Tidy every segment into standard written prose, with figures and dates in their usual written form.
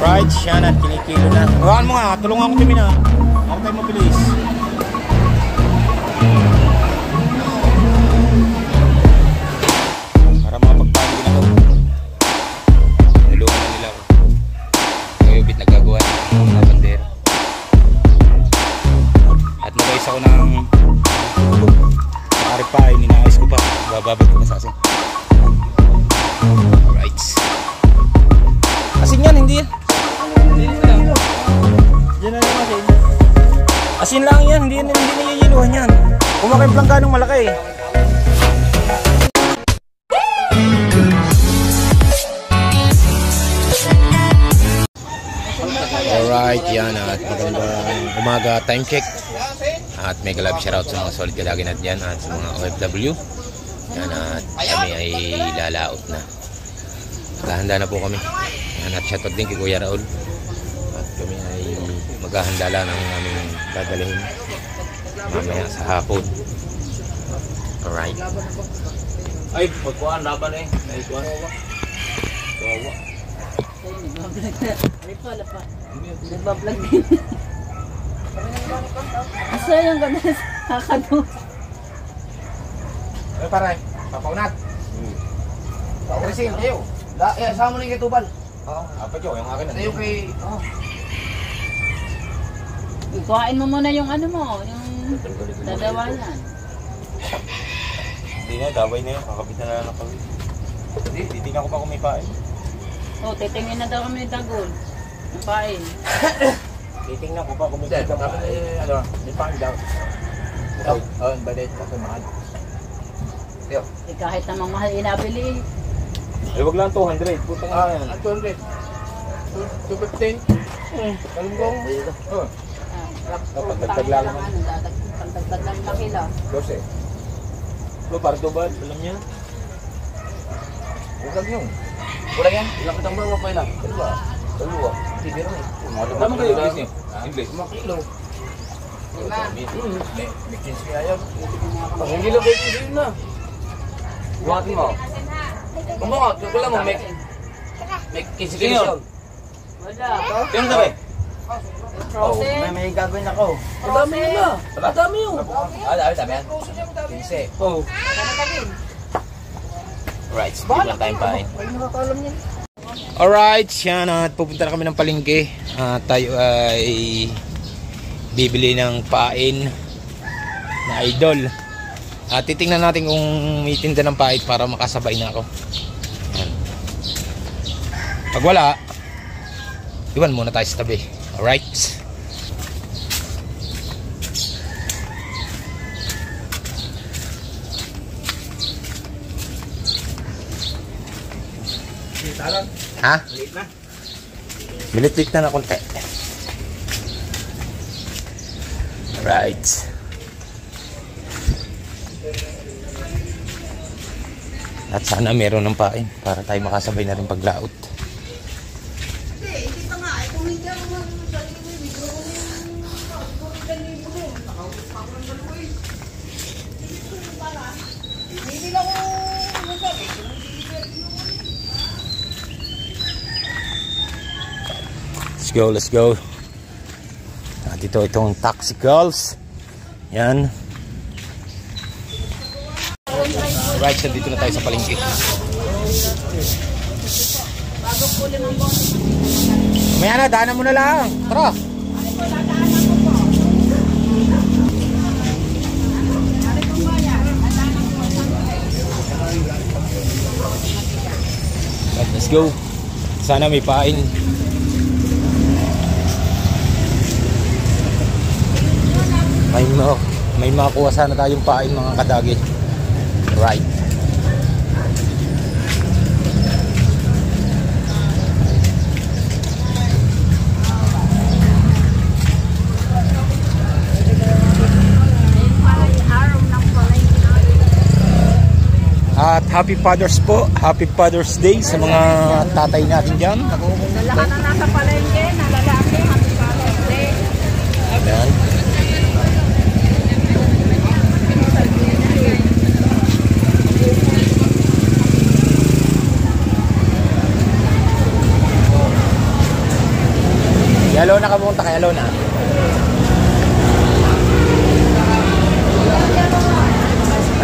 Alright, siya na, kinikilo na. Hawakan mo nga, tulungan ko kami na. Ako tayo mabilis. Para makapagpahuli na ako. Nulungan na nila ako. Ngayubit nagagawa ng mga bandera. At nag-ayos ako ng nakaripain, ninaayos ko pa. Bababag ko na sa asin. Alright. Asin yan, hindi yan. Asin lang yan, hindi niyiyiluhan yan. Kumakain plangganong malaki. Alright, yan at magandang umaga, time check. At mega love shoutout sa mga solid kadagin at yan at sa mga OFW. Yan at kami ay lalaot na. Maghahanda na po kami. Yan at shoutout din kay Kuya Raul. At kami ay maghahanda lang ng aming dadalhin mamaya sa hapon. Alright. Ay, magkuhan laban eh. Ay, kuhan. Kawawa. Ay, pala pa. Nagbablog din. Asa yung ganda sa kakado? Ay paray, papaunat. Krisin, tayo. Sama mo na yung kitubal. Oo, apat yun, yung akin na. Tayo kay... Kuhain mo muna yung ano mo, yung dadawalan. Hindi na, daway na yun. Kakabit na lang kami. Hindi, titignan ko pa kung may pain. O, titingin na daw kami ng dagol. Ang pain. Titignan ko pa kung may pain. Ano, may pain daw. Oo, balit ako mahal. Tiyo. Eh, kahit namang mahal inabili. Eh, wag lang 200. Putang nga yan. 200. 215. Kalunggong. Oo. Pagdagdag lang naman. Pagdagdag lang na kila. 12. Lo, para tubad. Alam niya. Huwag yun. Kulang yan? Ilang kitang bawa pa ilang? Dalawa. Sige rin eh. Tama kayo English niyo? English? 5 kilo. 5. May 15 kaya yun. Pag hindi lang kayo yun na. Buhatin mo. Kumungot. Wala mo. May 15 kilo yun. Wala. Tingnan sabi. Oh, may gagawin ako. Madami yun na. Madami yun. Dami yan. 15. Oh. Alright, speed lang tayong pain. Ay, nakakalam yan. Alright, yan at pupunta na kami ng palengke. Tayo ay bibili ng pain na idol. Titingnan natin kung may tinda ng pain para makasabay na ako. Yan. Pag wala, iwan muna tayo sa tabi. Alright. Ha? Bilit-lit na konti. Right. At sana meron ng pain para tayo makasabay na rin paglaot. Let's go. Dito itong Taxicals. Yan. Right, so dito na tayo sa palengke. Mamaya na, daanan mo na lang. Tara. Right, let's go. Sana may pain. May makuha sana tayong pain mga kadagi. Right. At happy Father's po. Happy Father's Day sa mga tatay natin dyan. Sa lahat na nasa palengke, na lalaki, happy Father's Day. Ayan. Alona ka pumunta kay Alona.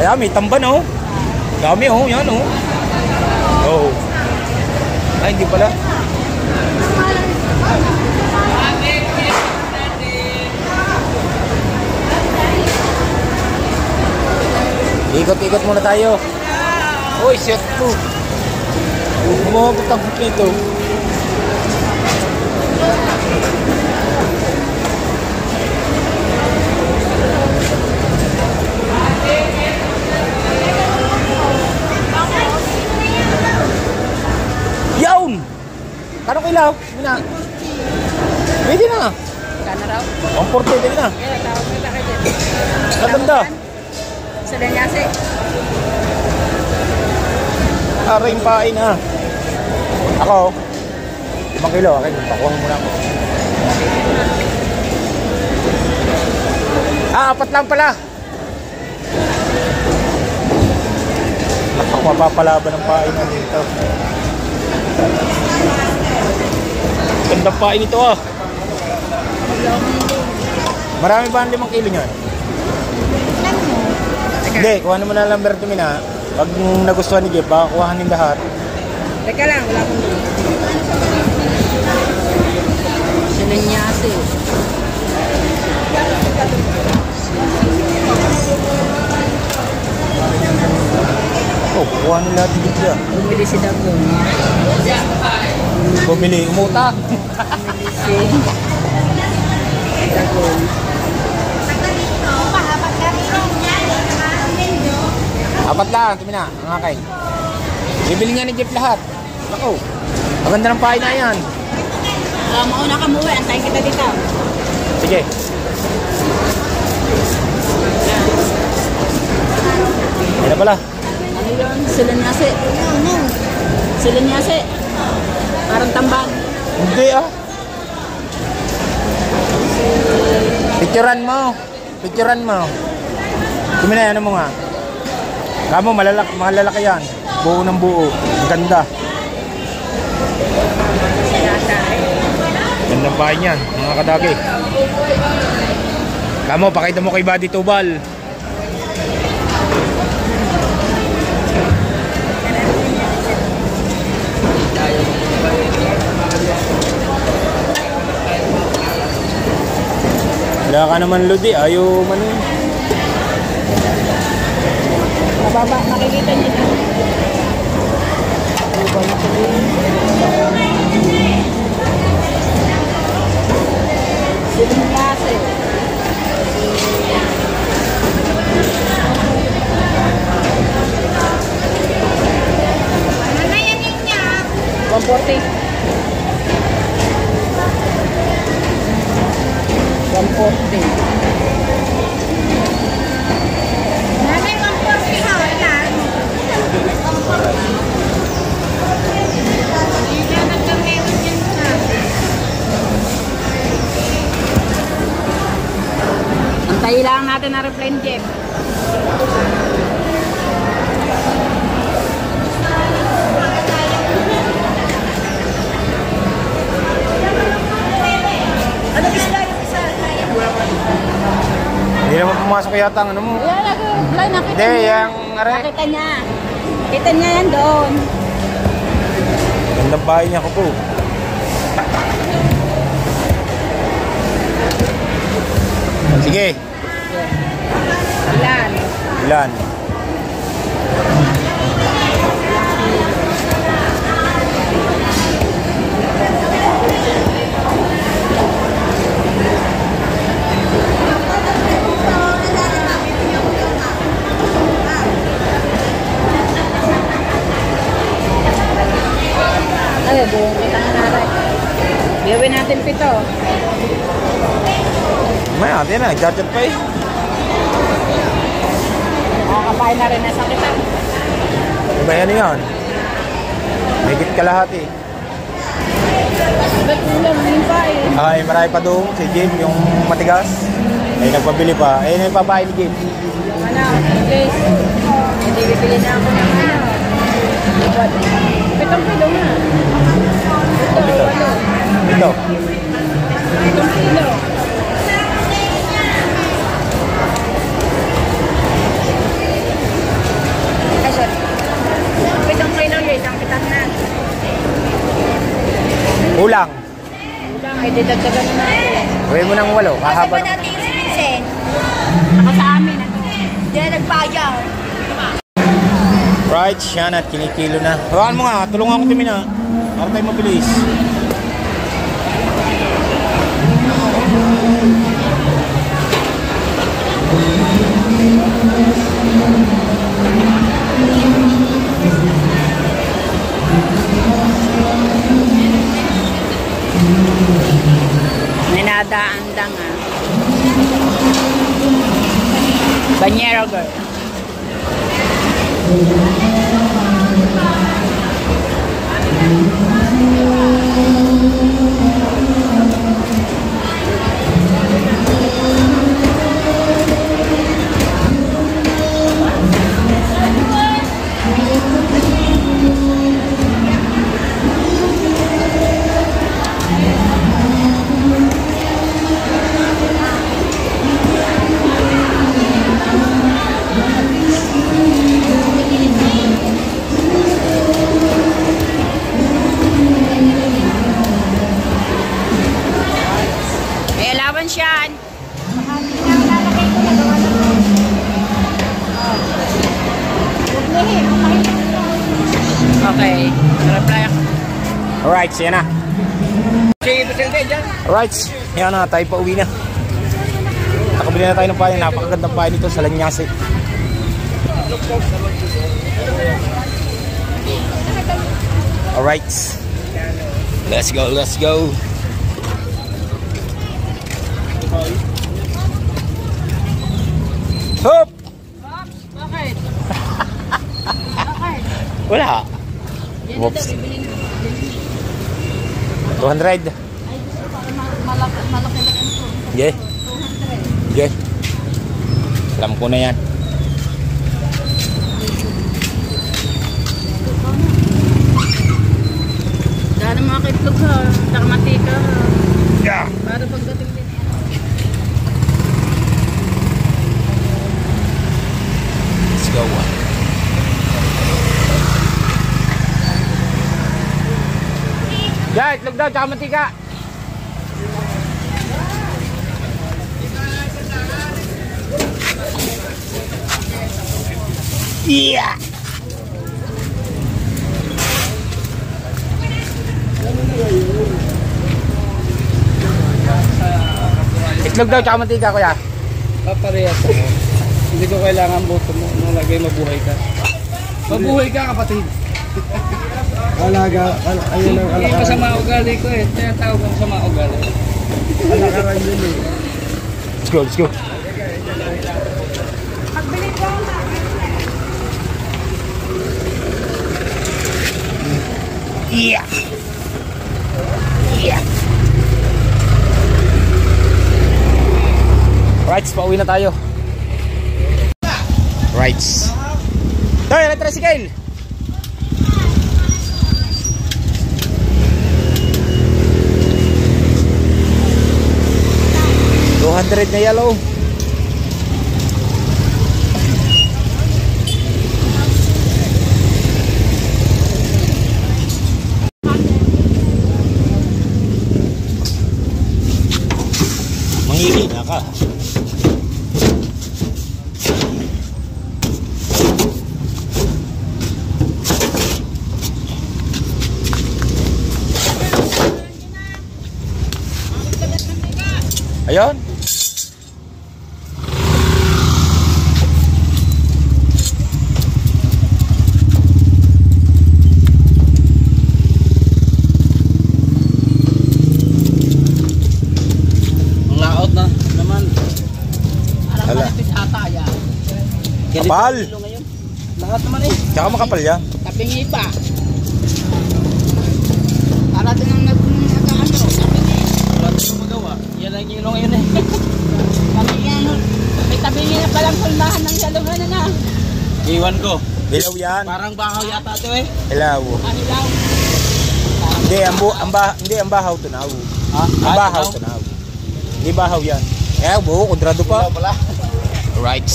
Ayan, may tamban oh. Dami oh, yan oh. Oh. Ay, hindi pala. Ikot-ikot muna tayo. Uy, shit po. Umabot ang nito. Yawn! Kano kilaw? Hindi na. Pwede na. Kano raw? Ang porte, pwede na. Kaya tawag mo tayo din. Maganda. Sa Danyase. Aray pain ha. Ako, 5 kilo. Akin, pakuha muna ako. 4 lang pala. Mapapalaban ng pain na dito. Gandang pain ito ah. Marami ba ang 5 kilo nyan? Hindi, kuha naman na lang Berto Mina. Pag nagustuhan ni Jeff, baka kuhanin lahat. Teka lang, wala akong sa Danyase. Oh, kuhanin lahat ni Jeff yan. Bumili si Dagon. Bumili, umuta. Bumili si Dagon. Apat lang, Tumina, ang akin. Bibili nga ni Jeff lahat. Ako, maganda ng pahay na yan. Mauna ka muwi, antayin kita dito. Sige. Yan na pala. Ano yun? Sa Danyase. Sa Danyase. Parang tamban. Hindi ah. Picturean mo. Picturean mo. Tumina, ano mo nga. Kamo, malalaki yan. Buo ng buo. Ganda. Gandang bahay niyan, mga kadagi. Kamo, pakita mo kay Buddy Tubal. Wala ka naman, Lodi. Ayaw man yun. Mababa, makikita niyo na. Sa Danyase. Ano yan niya? 140. 140. Antayin lang natin ang reply ni Jeff. Ano isla yung isa? Hindi naman pumasok yata ang ano mo. Yan, nakita Hindi, niya. yung are. Nakita niya. Kita niya yan doon. Gandang bahay niya ko po. Sige. Ilan? Ilan? Ay, buong kita na natin. Gawin natin 7. May ate na, nag-charger pa eh. Makakapain na rin na sa kita. Diba yan yun? May higit kalahati. Ba't ulam? Yun pa eh. Ay, marami pa doon. Si Jim, yung matigas. Ay, nagpabili pa. Ay, may babae ni Jim. Yung ano, please. Hindi bibili na ako ng ano. 7 kilo na. Ito, ano? Ito. Kulang. Kulang, ay didagdagan na natin. Gawin mo ng 8, kahaba. Kasi ba natin si Vincent? Ako sa amin, ano? Hindi na nagpayaw. Right, yan at kinikilo na. Hawakan mo nga, tulungan ko Timmy na. Para tayo mabilis. Ninadaandang ah. Banyero girl. May allowance yan. Okay. Reply ako. Alright, yan na. Alright, yan na, tayo pa uwi na. Nakabili na tayo ng pahay. Napakagandang pahay nito sa Lanyase. Alright. Let's go, let's go. Hop! Bakit? Bakit? Wala. Yan Whoops. ito, bibilin. 200. Ay, gusto para malaki lang ito. Yeah. 200. Yeah. Alam ko na yan. Dahil mga kitlog ha. Saka mantika ha. Yeah. Para pagdating din yan. Let's go. Yeah, itlog daw, tsaka mantika. Yeah. Itlog daw, tsaka mantika, kuya. Paparehas ako. Hindi ko kailangan boto mo. Nalagay mabuhay ka. Mabuhay ka, kapatid. Alaga, ayun ang Hindi pa sa mga ugali ko eh. Tinatawag ko sa mga ugali. alakaran yun eh. Let's go, let's go. Yeah. Yeah. Rights, pauwi na tayo. Rights. Tayo, na tricycle. $200 na yellow. Mangihina ka. Ayun. Laot na naman. Parang Hala. malapit ata yan. Kapal. Lahat naman eh. Tsaka makapal yan. Kapingi pa. Para din ang nag-ano. Kapingi. Wala tayong magawa. Yan ang kilo ngayon eh. Kapingi ano. May tabingi na palang pulmahan ng salungan na na. Iwan ko. Ilaw yan. Parang bahaw yata ito eh. Ilaw. Ano lang. Hindi, ang bahaw tunaw. Ha? Ang bahaw tunaw. Hindi bahaw yan. Eh, buo, kudrado pa. Pala. Alright.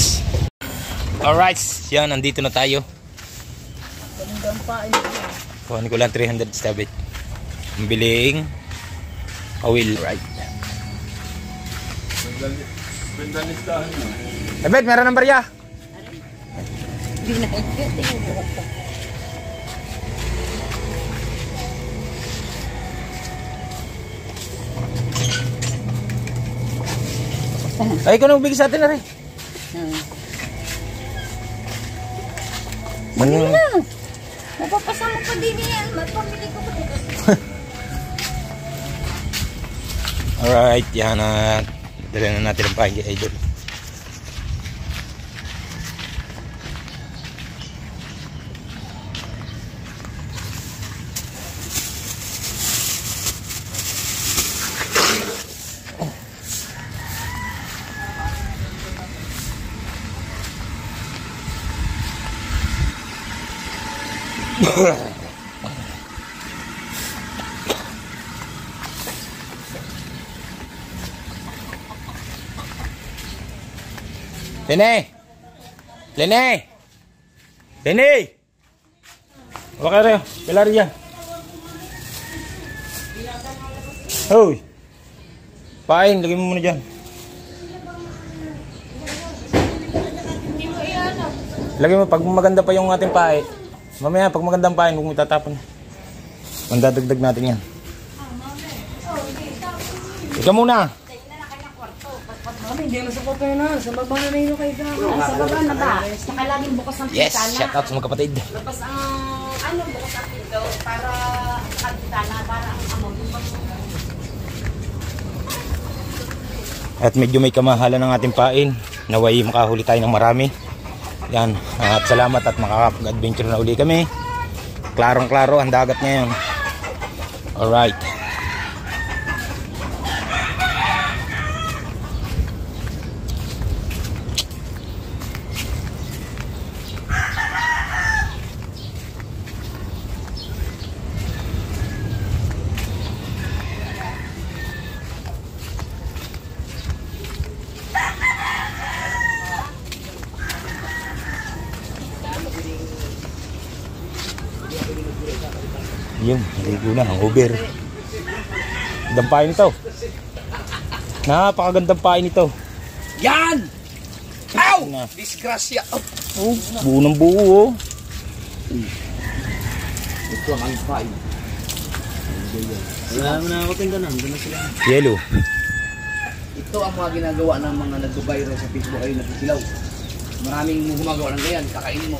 Alright. Yan, nandito na tayo. Kuhanin ko lang 300 stabit. Ang biling kawil. Right. Ebet, meron ng barya. Ay, ikaw nang bigay sa atin na rin. Napapasama pa din yan. Mapamili ko pa. Alright, yan na. Dala na natin ang pahingi, idol. Lene! Lene! Lene! Huwag ka rin. Pilari dyan. Hoy! Pain, lagay mo muna dyan. Lagay mo, pag maganda pa yung ating pae. Mamaya, pag magandang pain, huwag mo tatapon. Mandadagdag natin yan. Ikaw muna! Hindi, masapot kayo na. Sa baba na rin kayo gano'n. Sa baba na ba? Saka laging bukas ang Yes! pintana. Shout out sa mga kapatid. Bukas ang, bukas ang pinto para sa pintana, para ang amon. At medyo may kamahalan ng ating pain. Naway makahuli tayo ng marami. Yan. At salamat at makakapag-adventure na uli kami. Klarong-klaro ang dagat ngayon. Alright. Yung, naligo na, ang Uber. Gandang pain ito. Napakagandang pain ito. Yan! Ow! Disgrasya! Oh, buo ng buo. Ito ang alpine. Wala mo na ako tingnan. Doon na sila. Yellow. Ito ang mga ginagawa ng mga nag-viral sa Facebook ay nakikilaw. Maraming gumagawa ng ganyan, kakainin mo.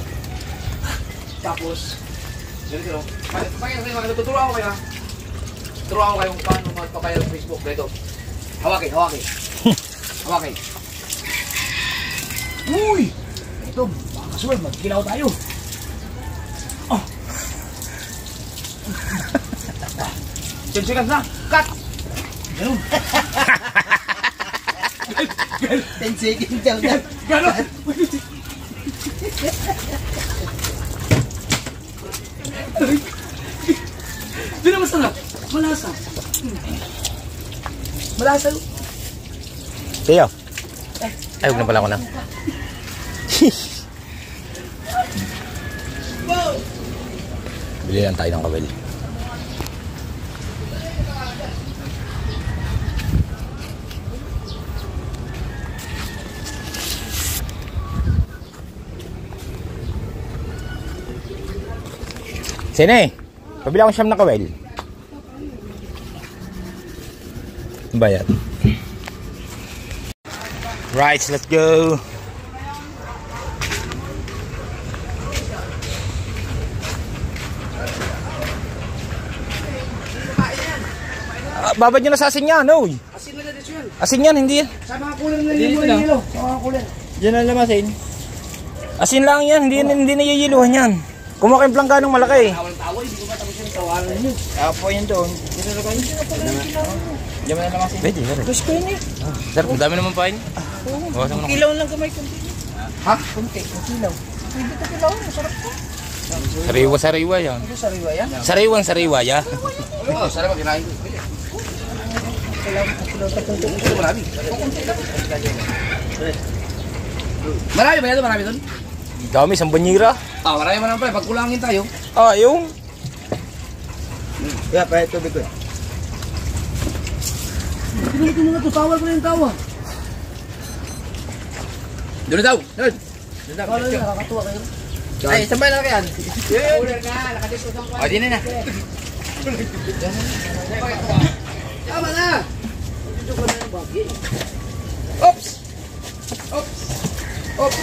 Tapos, ganito. Tuturuan ko kayo ha. Tuturuan ko kayo kung paano magpapayal ng Facebook. Ganito. Hawakin, hawakin. Hawakin. Uy! Ito, baka kasuwal, magkilaw tayo. Oh! Sikat na! Cut! Ganun! 10 seconds daw na. Ganun! Hindi na masarap. Malasa. Malasa yun. Tiyo. Ay, huwag na pala ako na. Bili lang tayo ng kawil. Sine, pabili akong siyam na kawil. Bayad. Right, let's go. Babad nyo na sa asin yan, no? Asin na dito yan. Asin yan, hindi yan. Sa mga kulan na yelo. Sa mga kulan. Diyan na lamasin. Asin lang yan, hindi na yiyiluhan yan. Kumuha kayong plangganong malaki. Tawal-tawal, hindi ko matapos yung tawaran ninyo. Apo yan doon. Dito na kayo. Diyan na lamasin. Pwede, sir. Gusto ko yun eh. Sir, ang dami naman pa yun. Kilaw lang kamay kunti. Ha? Kunti, kilaw. Pwede ito kilaw. Masarap ko. Sariwa yan. Ito sariwa yan. Sariwa ya. Oo, sarap ang kinain ko. Kilaw ka kunti. Ito marami. Marami ba yan? Marami doon? Dami, isang banyira. Marami man pa. Pagkulangin tayo. Ah, yung. Kaya pa ito tubig ko. Sino ito mga to? Tawal ko na yung tawa. Doon na daw. Doon. Doon daw. Nakakatuwa kayo. Ay, sabay na kayan. Ulan na. Nakadiskusyon ko. O, di na na. Tama na. Oops. Oops. Oops.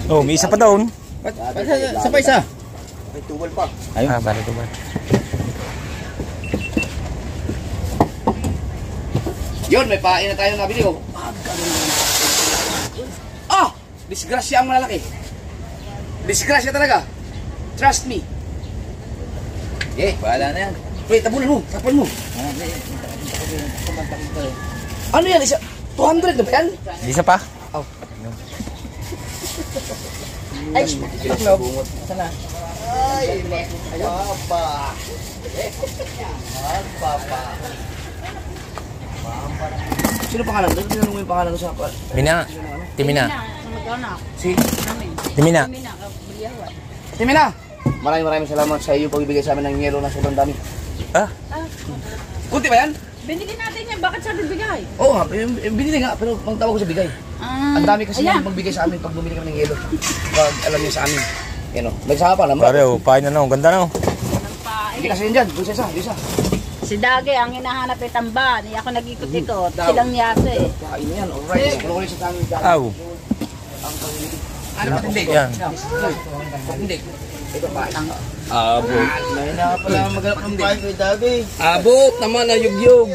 Oh, may isa pa doon. Sa pa isa. May tubal pa. Ayun. Ah, para tubal. Yun, may pain na tayo nabili ko. Ah! Disgrasya ang malalaki. Disgrasya talaga. Trust me. Okay, bahala na yan. Wait, tabunan mo. Tapunan mo. Ano yan? Isa? 200 na ba yan? Isa pa? Oh. Ay, itlog. Sana. Ay, papa. Papa. Sino pangalan? Dito tinanong mo yung pangalan sa apa? Mina. Timina. Mag-anak. Si Namin. Timina. Timina, kabuliyawan. Timina. Maraming salamat sa iyo pagbibigay sa amin ng yelo na sobrang dami. Ah, Kunti ba yan? Binili natin yan. Bakit sa bibigay? Oo nga, binili nga, pero magtawag ko sa bigay. Ang dami kasi ayan. magbigay sa amin pag bumili kami ng yelo. Pag alam niyo sa amin. Yan o, nagsama pa naman. pare, oh, pain na no. Ganda no. Hindi kasi yun dyan, isa. Si Dagi ang hinahanap ay tamban. Ako nag-ikot-ikot. Silang yase. Kain na yan, alright. Kulo ulit sa amin dyan. Aw. Ano patindig? Yan. Patindig. Ito pain. Abot. Mahina ka pala maghanap ng pain kay Dagi. Abot naman na yugyog.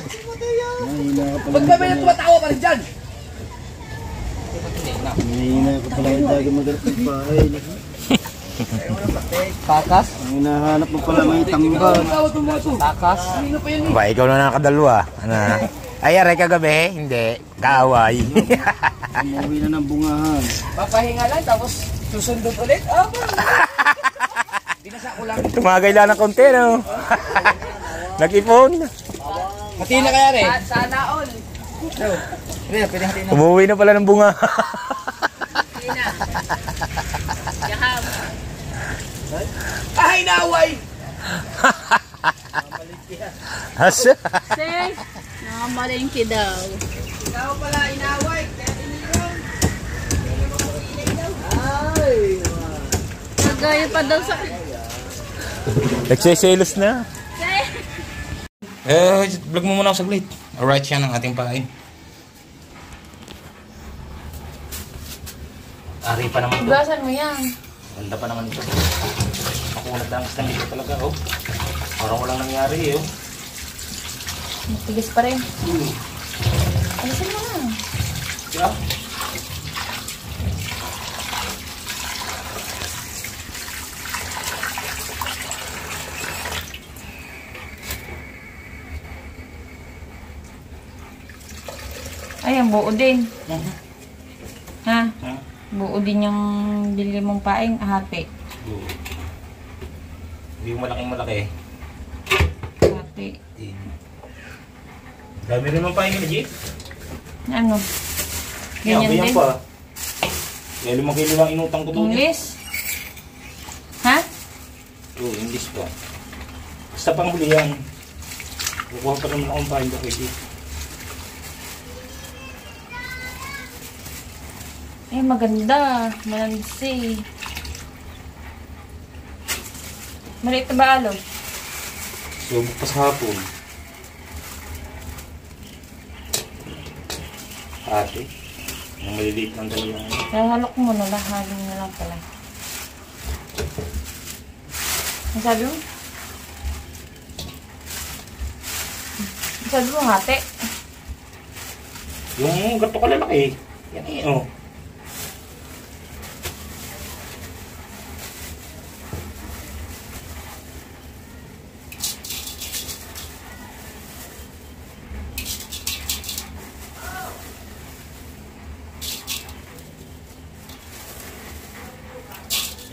Ba't ba may tumatawa pa rin dyan? Mahina ka pala yung dagi maghanap ng pain. Takas? Ang hinahanap mo pala may tambal. Takas? Kanino pa yan eh? Ba, ikaw na nakadalwa. Ano? Ay, aray kagabi. Hindi. Kaaway. Umuwi na ng bungahan. Papahinga lang tapos susundot ulit. Binasa ko lang. Tumagay lang ng konti, no? Nag-ipon. Hati na kaya rin? Sana all. Pwede hati na. Umuwi na pala ng bunga. Tina. Yakam. Ay, naway! Asa? Say, nakamalingki daw. Ikaw pala, inaway. Nagaya pa daw sa... Nagsiselos na. Say. Vlog mo muna ako saglit. Alright, yan ang ating pain. Ari pa naman ito. Ugasan mo yan. Ganda pa naman ito. Makunat lang sa dito talaga, oh. Parang walang nangyari, oh. Matigas pa rin. Alisin mo na. Yeah. Ay, ang buo din. Ha? Huh? Buo din yung bili mong paing, hati. Hindi yung malaking-malaki. Hati. Dami rin mong pain nila, Jeep. Ano? Ganyan din. pa. Kaya 5 kilo lang inutang ko doon. English? Ha? Oo, English pa. Basta pang huli yan. Kukuha pa naman akong pain ko kay Jeep. Ay, maganda. Malansi. Maliit na ba alo? Subok pa sa hapon. Ate. Ang maliliit ng dalawang. Halok mo na lang. Halong na lang pala. Ang sabi mo? Ang sabi mo, hati. Yung gato kalalaki. Yan eh, oh.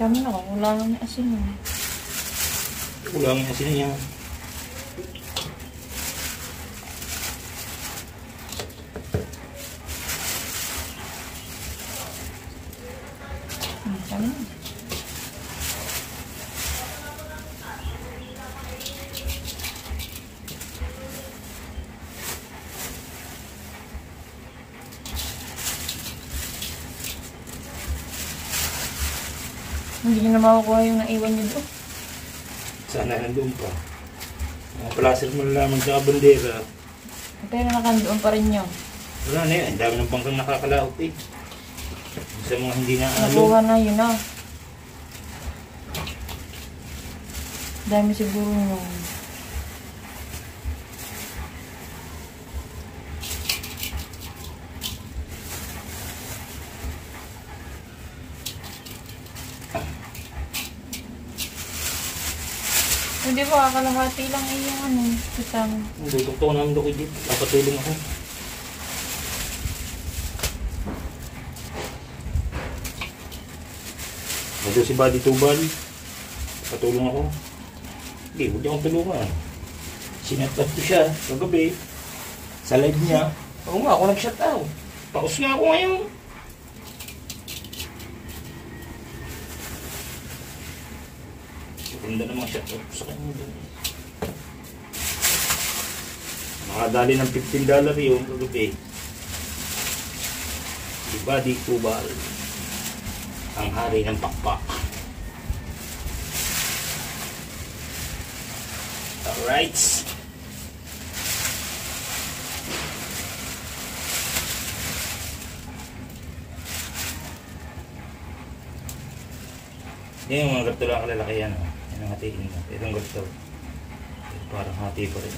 Dami na, wala lang yung asin mo. Ulang yung asin niya. Dami na. Hindi nyo na makukuha yung naiwan nyo doon. Sana nandoon pa. Mga placer mo na lamang sa bandera. Pero nakandoon pa rin yun. Wala na yan. Ang dami ng bangkang nakakalaot eh. Sa mga hindi na Nakuha na yun ah. Dami siguro nung... Hindi ba, kalahati lang eh yung ano, kitang. Dudukto ko namin doon dito. Papatulong ako. Nandun si Buddy Tubal. Patulong ako. Hindi, huwag niya akong tulungan. Sinat-up ko siya kagabi. Sa live niya. Oo nga, ako nag-shut out. Paus nga ako ngayon. Ganda namang shut out sa kanya doon. Nakadali ng $15 yung kagabi. Si Buddy Tubal. Ang hari ng pakpak. Alright. Yan yung mga ganito lang kalalaki yan. Yan ang hatiin mo. Itong ganito. Parang hati pa rin.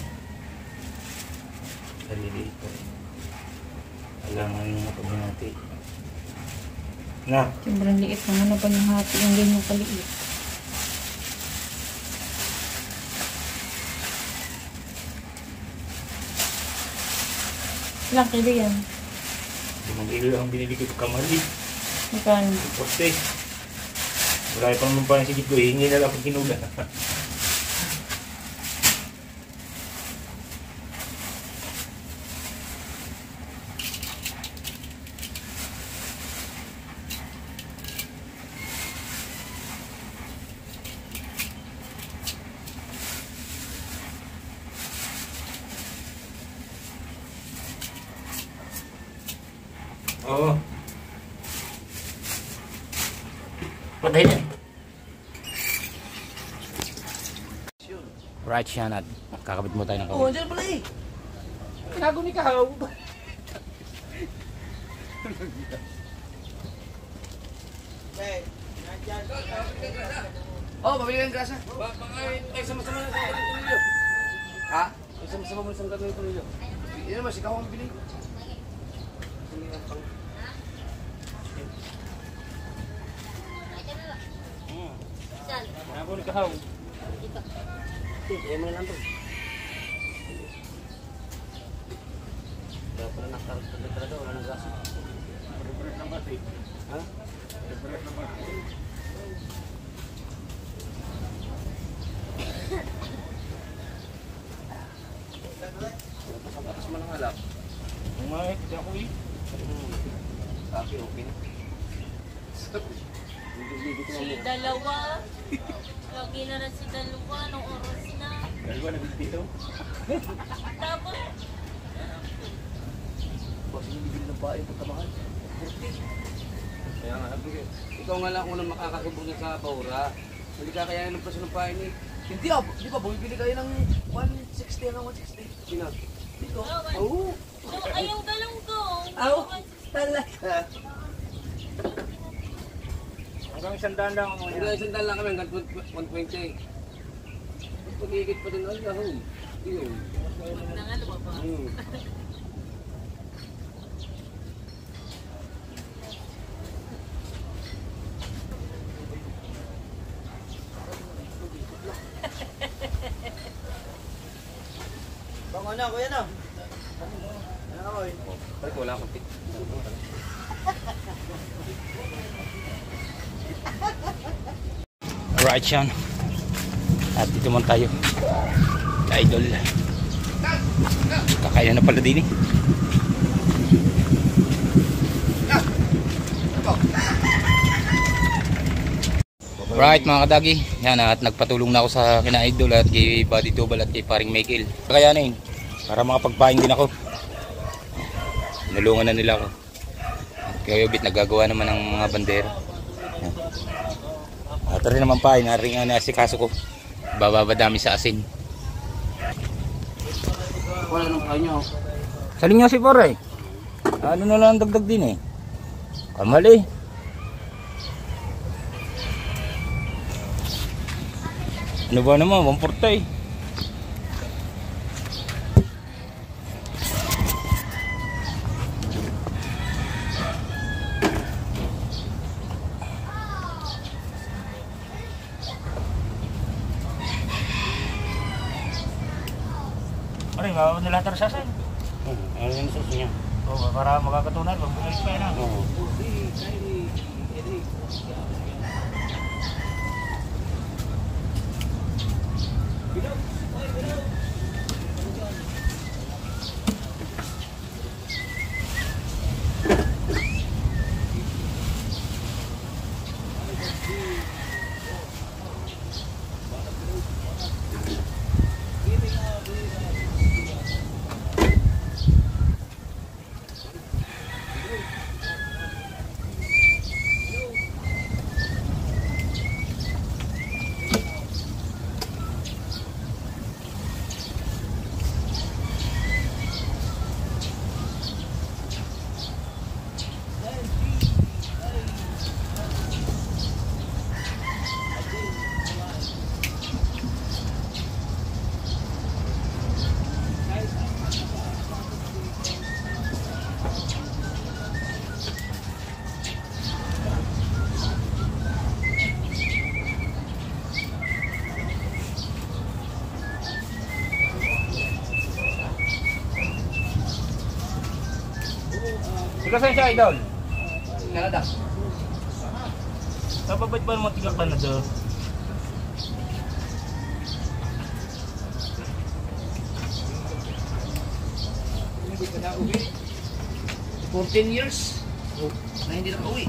Kaliliit pa rin. Kailangan nyo nga pag-hati. Na. Sobrang liit naman na pa yung hati yung ganyan kaliit. Ilang kilo yan? 5 kilo ang binili ko kamali. Magkano? Poste. Wala pang lumpahan sigit ko. Hingi na lang pag kinula. Oo. Patay na. Right siya at kakabit mo tayo ng Oo, kawin. dyan pala eh. Tinago ni Kahaw. Oh, pabili ka ng grasa. Ay, sama-sama na sa kanilyo. Ha? Ay, sama-sama mo na sa kanilyo. Yan naman, sikaw ang bili. Ako ni Kahaw. Eh, mga lang to. Kaya pala nakarating talaga, wala nang grasa. Ha? Patas mo ng alak. Umay, hindi ako eh. Sabi, okay na. Si dalawa. Lagi na rin si dalawa. Anong oras na? Dalawa na dito. Tapos, Kasi yung bibili ng bahay, pagkamahal. Kaya nga, ikaw nga lang unang makakasubok niya sa Baura. Hindi ka kaya ng presyo ng bahay ni... Hindi ah, di ba, bumibili kayo ng 160 hanggang 160. Sino? Dito? Oo. ayaw galunggong. Aw, talaga. Hanggang 100 lang ako ngayon. Hanggang isang daan lang kami, hanggang 120. Pag-iigit pa din, ay, ahon. Yun. Nangalo ba ba? Bango na, kuya na. Ano ka, boy? Parang wala akong pit. Right yan. At dito man tayo. Idol. Kakain na pala din eh. Right mga kadagi. Yan at nagpatulong na ako sa kina Idol at kay Buddy Tubal at kay paring Michael. Kaya na yun. Para makapagpaing din ako. Nalungan na nila ako. At kaya Yobit nagagawa naman ng mga bandera. Ito rin naman pa, inaring na si kaso ko. Bababa dami sa asin. Wala nang kanya. Saling nyo si pare. Ano na lang dagdag din eh. Kamali. Ano ba naman, 140 eh. Pare, bawa nila tarsasan. Ano yung suso niya? Oo, para makakatunan, pag bumalik pa yan. Oo. Saan siya, idol? Canada. Kapabait ba naman tiga Canada? Hindi pa na uwi. 14 years na hindi nakauwi.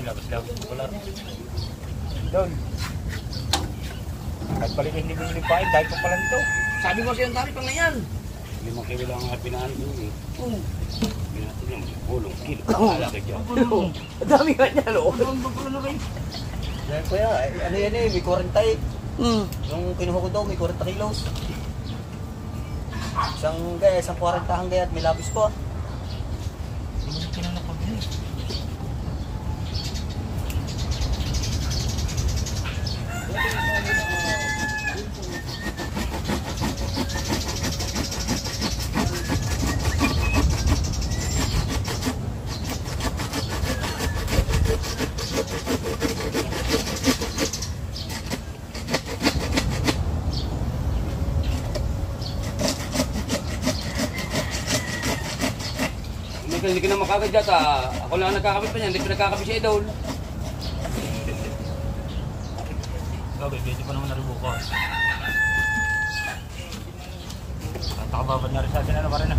Labas-labas ko lang. Idol. Kahit pala hindi bumili pa dahil pa pala nito. Sabi ko sa'yo ang dami pang ngayon. 5 kilo lang ang pinaan ko eh. Oo. Binati lang, pulong kilo. Oo. Alaki dyan. Ang dami nga niya, no? Dahil kuya, ano yan eh, may 40 eh. Yung kinuha ko daw, may 40 kilos. Isang 40 hanggang at may labis pa. Hindi ko na nakabili. Hindi ka na makakadyat ah. Ako lang nagkakabit pa niyan, hindi pa nagkakabit si Idol. Okay, pwede pa naman na rin bukas. At nakababad na rin sa atin, ano pa rin na.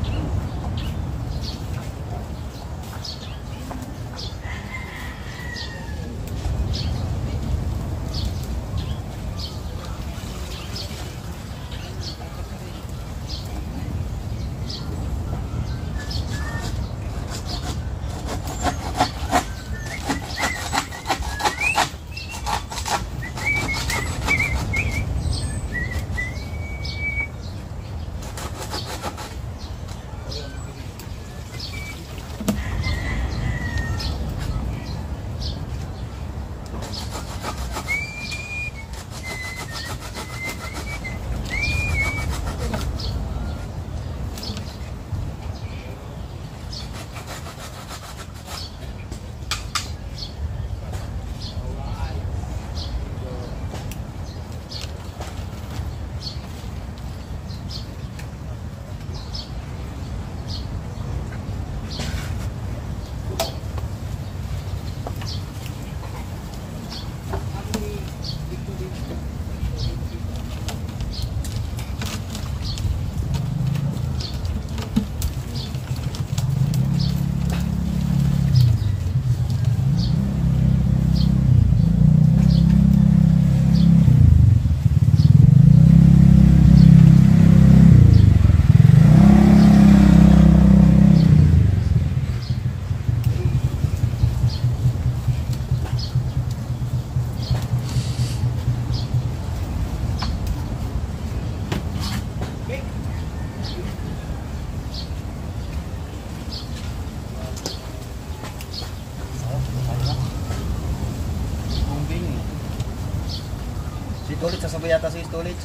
Storage, sasabay yata sa storage.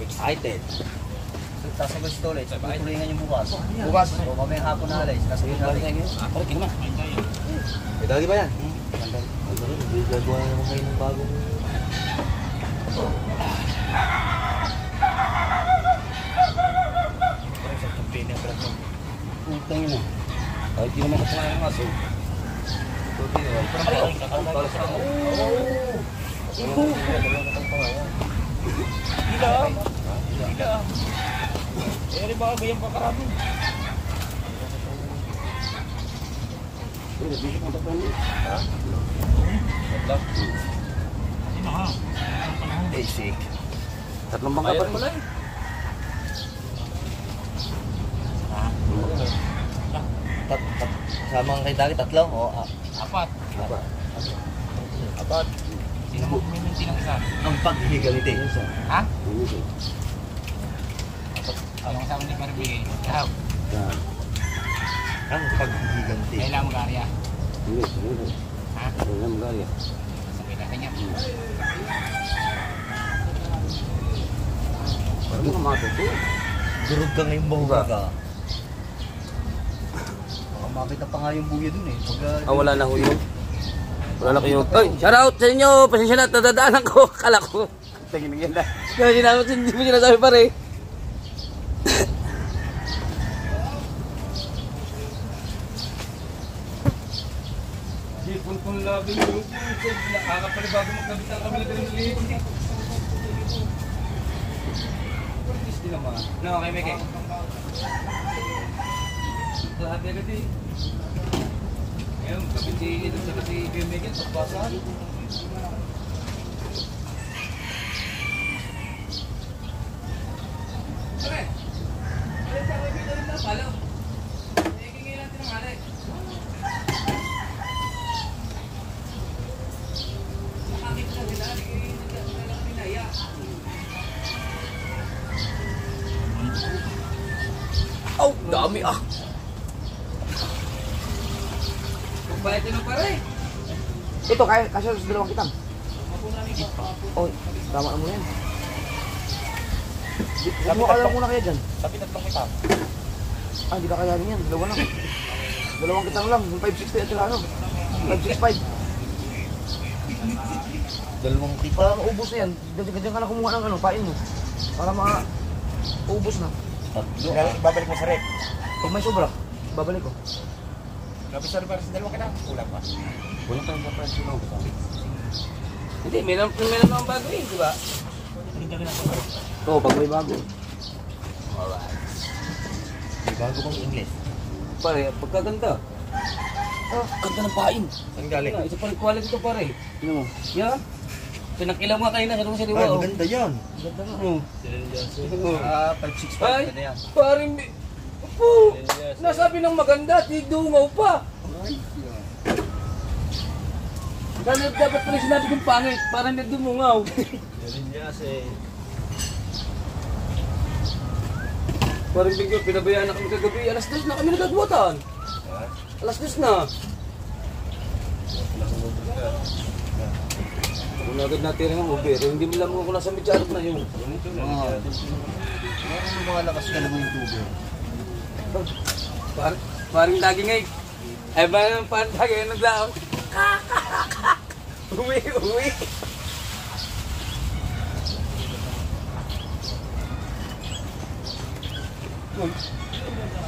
Excited. Sasabay sa storage. Tutulingan yung bukas. Bukas. O mamayang hapon na alis. Sasabay natin. Parang tingnan. May dali ba yan? Gagawa na naman ngayon ng bagong... Utang yun ah. Kahit di naman kasalanan ng aso. Gila. Eh, baka ganyan pa karami. Basic. Tatlong bangka pa rin. Sama kay Dagi, tatlo? O, Apat. Sino mo kumiminti ng isa? ang paghigaliti. Ha? Anong kasama ni Maribigay? Ikaw. Ang paghigaliti. Kailangan mag-arya. Ha? Kailangan mag-arya. Sabi natin yan. Parang mga matuto. Durog ka ngayong bahuga ka. Baka makita pa nga yung buya dun eh. Wala na ho yun. Wala na ko yun. Oy, shout out sa inyo. Pasensya na, nadadaanan ko. Kala ko. Tingin yan na. Kasi namin, hindi mo sinasabi pare. Sipon kong labi yung nakakapalibago magkabit ang kami na galing ulit. Hindi naman. No, kay Meke. Lahat agad eh. Ngayon, kabit ito sa kasi kay Meke, pagpasahan. Pare! Pare, sa kami dito rin na palo. Hingin natin ang alay. Oh, dami ah. Bayad na pare. Ito, kasi sa dalawang kitang. Oy, tama na mo yan. Huwag mo alam muna kaya dyan. Sabi tatlong kita. Ah, hindi ka kayanin yan. Dalawa lang. Dalawang kitang lang. Yung 560 at sila ano. 565. Dalawang kita. Para maubos na yan. Diyan ka na kumuha ng ano, pain mo. Para maubos na. Tatlo. Babalik mo sa rep. Pag may sobra, babalik ko. Grabe sorry para sa dalawang kita. Kulang pa. Wala tayong kapansin mo. Hindi, meron naman bago eh, di ba? Oo, pag may bago. Alright. May bago bang English? Pare, pagkaganda. Ah, ganda ng pain. Saan galing? Isa pa rin quality to pare. Tignan mo. Yan. Pinakilaw nga kayo na, kaya mo siya di Ay, ba? maganda yan. Ganda nga. Oh. Ah, 565 Ay, ka na yan. paring... Oh, nasabi ng maganda, tidungaw pa. Dahil dapat pala sinabi kong pangit, parang nagdumungaw. Parang bigyo, pinabayaan na kami kagabi. Alas 2 na kami nagagwatan. Alas 2 na. Kung agad natin rin ang Uber, hindi mo lang ako nasa medyarot na yun. Ano mga lakas ka naman yung tubo? Parang lagi ngayon. Ay ba naman parang lagi ngayon naglaon? Uwi.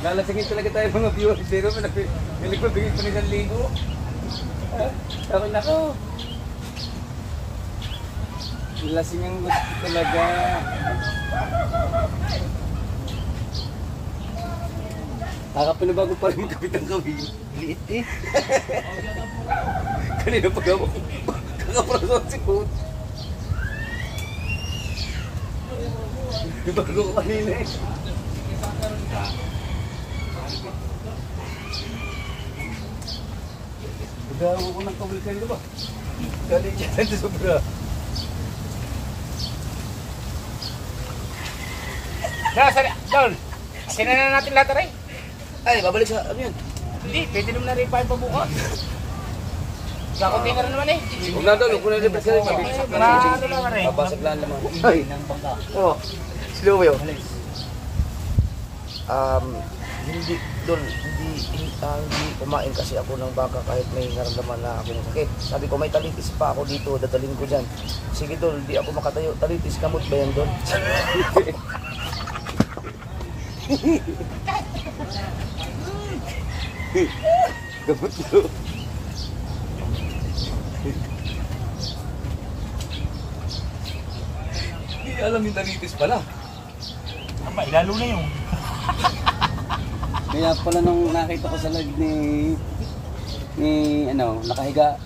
Lalasingin talaga tayo mga viewers. Pero may bigay pa ng 1,000. Sabi na ko. Lasing ang gusto talaga. Pinabago pa rin magkapit ang kawin. Liit eh. Kanina pag ako, kakaprason si Coach. Bago ko kanina eh. Pagawa ko ng kawil kayo ba? Galing siya sa sobra. Dol! Sinan na natin lahat rin. Ay, babalik sa ano yun? Hindi, pwede naman na rin pa bukas. Sa container naman eh. Huwag na doon, huwag na libre sila. Babasag lang naman. Ay, oh, slow yun. Hindi kumain kasi ako ng baka kahit may naramdaman na ako ng sakit. Sabi ko may talitis pa ako dito, dadalhin ko dyan. Sige Dol, di ako makatayo. Talitis, kamot ba yan Dol? Gamot Dol. Hindi alam yung talitis pala. Aba, ilalo na yun. Kaya pala nung nakita ko sa lag ni nakahiga.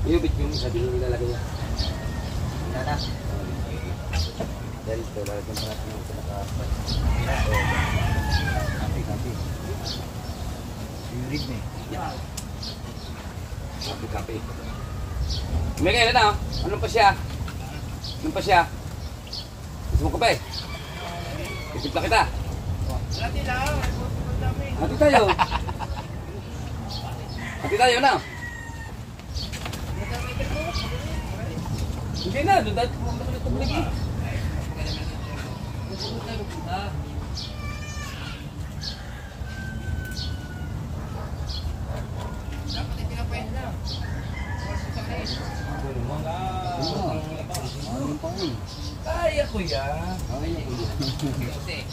Yung bit yung sabi nung nilalagay niya. Nana. Dahil ito, lalagyan pa natin yung pinaka-apat. Kapi. Yung read na eh. Kapi. May kailan na? Anong pa siya? Gusto mo kape? Ipitla kita. Hati tayo na. Hindi na, doon dahil pumunta ko nito lagi. Kaya ko yan.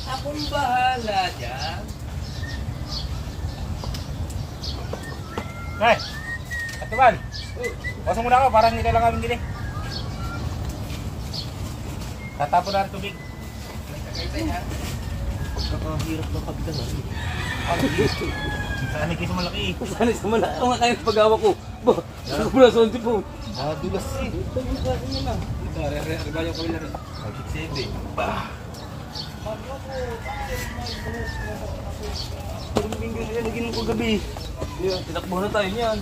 Akong bahala dyan. Nay! Katuban! Pasok muna ako, parang hindi lang kami gini. Tatapon na rin tubig. Pagkakahirap ng kapitan natin. Saan kayo sa malaki? Sana sa malaki. Ako nga kaya pag-awa ko. Ba, saan ko na sa antipon? Dulas eh. Rebayo kami na rin. Mag-7. Naging ko gabi. Tinakbo na tayo niyan.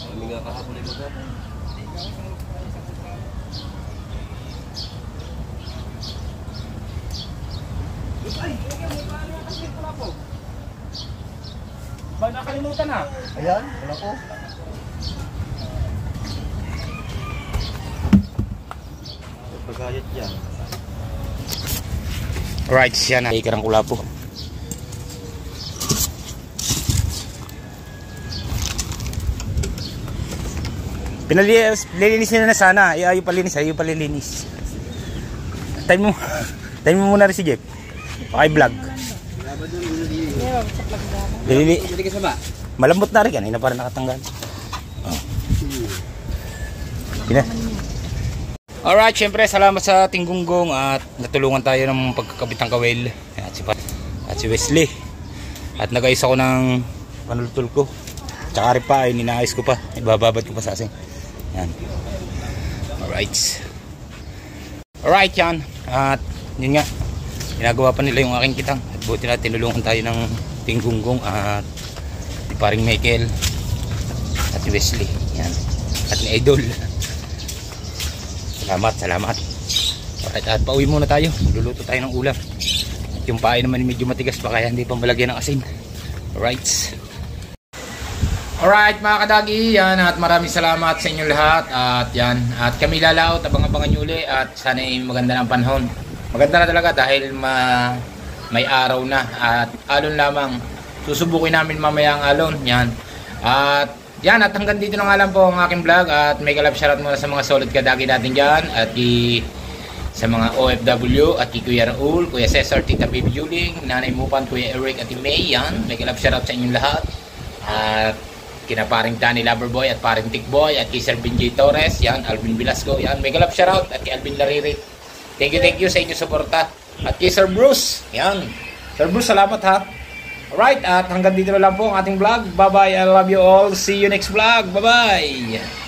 Kami nga kahapon ay magkapon. Ba, nakalimutan na? Ayan, wala ko. Pagkayat yan. Alright, siya na. Ikarang kulapo. Pinalinis nyo na sana. Ayaw palilinis. Time mo muna rin si Jeff. Okay, vlog. Hindi ka sama. Malambot na rin kanina para nakatanggal. Oh. Gina. Alright, syempre salamat sa ating gunggong at natulungan tayo ng pagkakabit ng kawel. At si Wesley. At nag-ayos ako ng panultul ko. Tsaka rin pa, ninaayos ko pa. Ibababad ko pa sa asin. Yan. Alright yan. At yun nga. Ginagawa pa nila yung aking kitang. At buti na tinulungan tayo ng ating gunggong at si paring Michael at si Wesley. Yan. At ni Idol. Salamat. Alright, at pauwi muna tayo. Luluto tayo ng ulam. At yung pain naman medyo matigas pa kaya hindi pa malagyan ng asin. Alright mga kadagi, yan, at maraming salamat sa inyong lahat. At yan, at kami lalaot, abang-abangan nyo uli. At sana maganda ng panahon. Maganda na talaga dahil may araw na. At alon lamang. Susubukin namin mamaya ang alon. Yan. At yan, at hanggang dito na nga lang po ang aking vlog. At may kalab shoutout muna sa mga solid kadagi natin dyan. At sa mga OFW. At kay Kuya Raul, Kuya Cesar, Tita Baby Juling, Nanay Mupan, Kuya Eric at May. Yan, may kalab shoutout sa inyong lahat. At kina paring Danny Loverboy at paring Tikboy at kay Sir Benji Torres, yan, Alvin Velasco, yan, may kalab shoutout at kay Alvin Laririt. Thank you sa inyong suporta. At kay Sir Bruce, yan. Sir Bruce, salamat ha. Alright, at hanggang dito na lang po ang ating vlog. Bye-bye, I love you all. See you next vlog. Bye-bye.